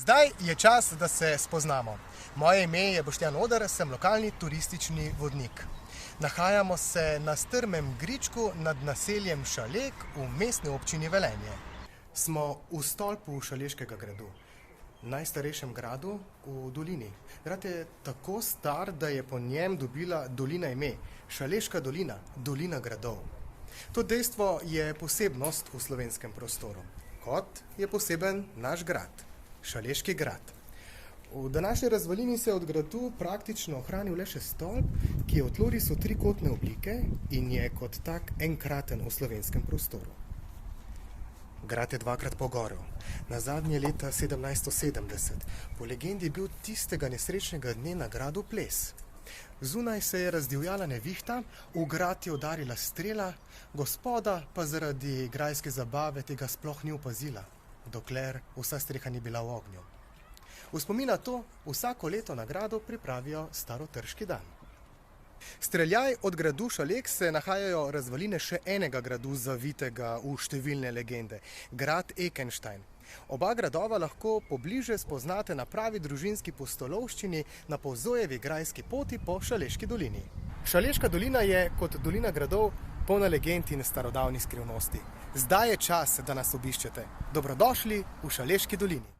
Zdaj je čas, da se spoznamo. Moje ime je Boštjan Oder, sem lokalni turistični vodnik. Nahajamo se na strmem gričku nad naseljem Šalek v mestni občini Velenje. Smo v stolpu Šaleškega gradu, najstarejšem gradu v dolini. Grad je tako star, da je po njem dobila dolina ime Šaleška dolina, dolina gradov. To dejstvo je posebnost v slovenskem prostoru, kot je poseben naš grad, Šaleški grad. V današnji razvalini se je od gradu praktično ohranil le še stolp, ki je v tlorisju trikotne oblike in je kot tak enkraten v slovenskem prostoru. Grad je dvakrat pogorel, nazadnje leta 1770. Po legendi je bil tistega nesrečnega dne na gradu ples. Zunaj se je razdivjala nevihta, v grad je udarila strela, gospoda pa zaradi grajske zabave tega sploh ni opazila, dokler vsa streha ni bila v ognju. V spomin na to vsako leto na gradu pripravijo starotrški dan. Streljaj od gradu Šalek se nahajajo razvaline še enega gradu, zavitega v številne legende, grad Ekenstein. Oba gradova lahko pobliže spoznate na pravi družinski pustolovščini na Polzojevi grajski poti po Šaleški dolini. Šaleška dolina je kot dolina gradov polna legend in starodavnih skrivnosti. Zdaj je čas, da nas obiščete. Dobrodošli v Šaleški dolini.